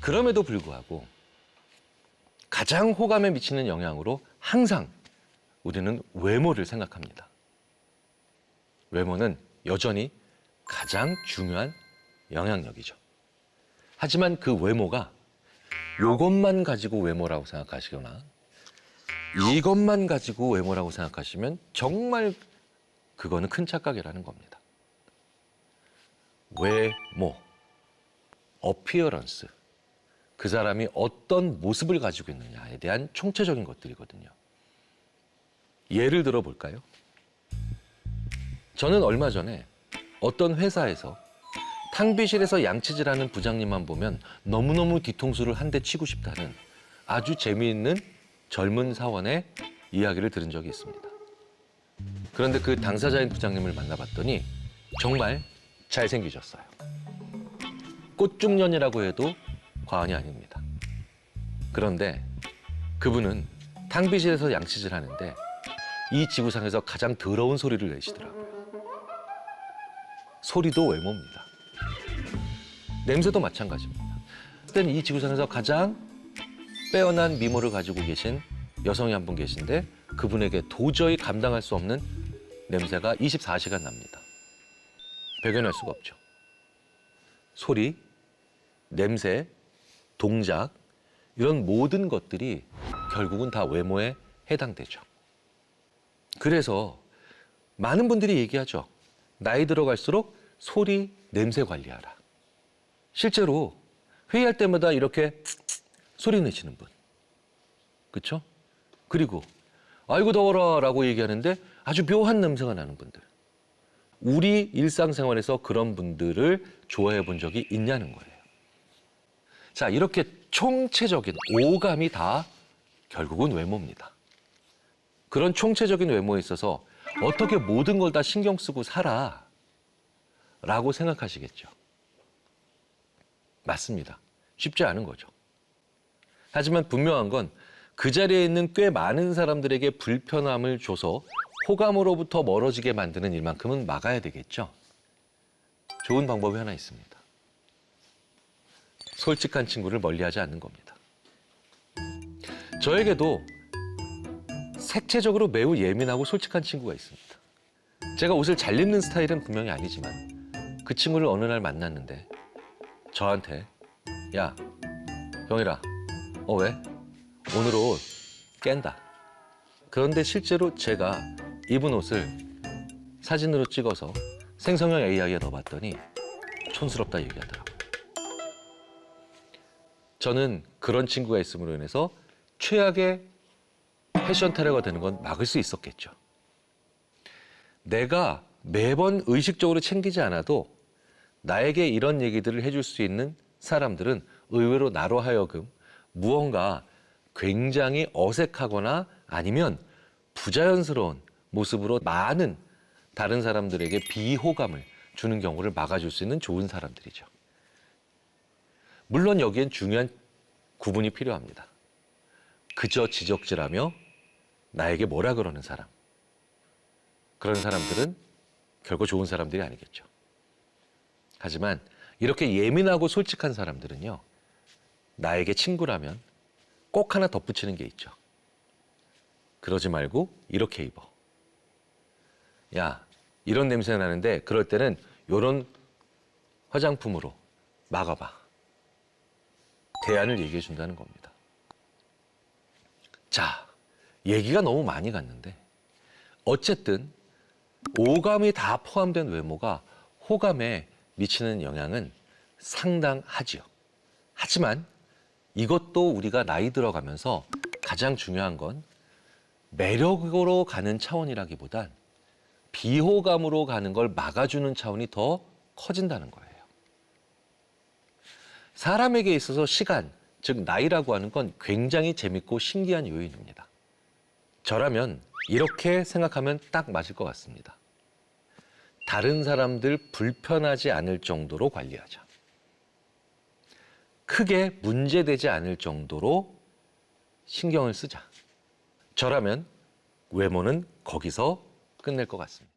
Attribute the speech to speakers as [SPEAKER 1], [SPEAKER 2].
[SPEAKER 1] 그럼에도 불구하고 가장 호감에 미치는 영향으로 항상 우리는 외모를 생각합니다. 외모는 여전히 가장 중요한 영향력이죠. 하지만 그 외모가 이것만 가지고 외모라고 생각하시거나 이것만 가지고 외모라고 생각하시면 정말 그거는 큰 착각이라는 겁니다. 외모, 어피어런스, 그 사람이 어떤 모습을 가지고 있느냐에 대한 총체적인 것들이거든요. 예를 들어 볼까요? 저는 얼마 전에 어떤 회사에서 탕비실에서 양치질하는 부장님만 보면 너무너무 뒤통수를 한 대 치고 싶다는 아주 재미있는 젊은 사원의 이야기를 들은 적이 있습니다. 그런데 그 당사자인 부장님을 만나봤더니 정말 잘생기셨어요. 꽃중년이라고 해도 과언이 아닙니다. 그런데 그분은 탕비실에서 양치질 하는데 이 지구상에서 가장 더러운 소리를 내시더라고요. 소리도 외모입니다. 냄새도 마찬가지입니다. 그때는 이 지구상에서 가장 빼어난 미모를 가지고 계신 여성이 한 분 계신데 그분에게 도저히 감당할 수 없는 냄새가 24시간 납니다. 배견할 수가 없죠. 소리, 냄새, 동작 이런 모든 것들이 결국은 다 외모에 해당되죠. 그래서 많은 분들이 얘기하죠. 나이 들어갈수록 소리, 냄새 관리하라. 실제로 회의할 때마다 이렇게 소리 내시는 분. 그렇죠? 그리고 아이고 더워라 라고 얘기하는데 아주 묘한 냄새가 나는 분들. 우리 일상생활에서 그런 분들을 좋아해 본 적이 있냐는 거예요. 자, 이렇게 총체적인 오감이 다 결국은 외모입니다. 그런 총체적인 외모에 있어서 어떻게 모든 걸 다 신경 쓰고 살아 라고 생각하시겠죠. 맞습니다. 쉽지 않은 거죠. 하지만 분명한 건 그 자리에 있는 꽤 많은 사람들에게 불편함을 줘서 호감으로부터 멀어지게 만드는 일만큼은 막아야 되겠죠. 좋은 방법이 하나 있습니다. 솔직한 친구를 멀리하지 않는 겁니다. 저에게도 색채적으로 매우 예민하고 솔직한 친구가 있습니다. 제가 옷을 잘 입는 스타일은 분명히 아니지만 그 친구를 어느 날 만났는데 저한테 야, 병일아, 왜? 오늘 옷 깬다. 그런데 실제로 제가 입은 옷을 사진으로 찍어서 생성형 AI에 넣어봤더니 촌스럽다 얘기하더라고요. 저는 그런 친구가 있음으로 인해서 최악의 패션 테러가 되는 건 막을 수 있었겠죠. 내가 매번 의식적으로 챙기지 않아도 나에게 이런 얘기들을 해줄 수 있는 사람들은 의외로 나로 하여금 무언가 굉장히 어색하거나 아니면 부자연스러운 모습으로 많은 다른 사람들에게 비호감을 주는 경우를 막아줄 수 있는 좋은 사람들이죠. 물론 여기엔 중요한 구분이 필요합니다. 그저 지적질하며 나에게 뭐라 그러는 사람. 그런 사람들은 결코 좋은 사람들이 아니겠죠. 하지만 이렇게 예민하고 솔직한 사람들은요. 나에게 친구라면 꼭 하나 덧붙이는 게 있죠. 그러지 말고 이렇게 입어. 야, 이런 냄새 나는데 그럴 때는 이런 화장품으로 막아봐. 대안을 얘기해 준다는 겁니다. 자, 얘기가 너무 많이 갔는데 어쨌든 오감이 다 포함된 외모가 호감에 미치는 영향은 상당하지요. 하지만 이것도 우리가 나이 들어가면서 가장 중요한 건 매력으로 가는 차원이라기보단 비호감으로 가는 걸 막아주는 차원이 더 커진다는 거예요. 사람에게 있어서 시간, 즉 나이라고 하는 건 굉장히 재밌고 신기한 요인입니다. 저라면 이렇게 생각하면 딱 맞을 것 같습니다. 다른 사람들 불편하지 않을 정도로 관리하자. 크게 문제되지 않을 정도로 신경을 쓰자. 저라면 외모는 거기서 끝낼 것 같습니다.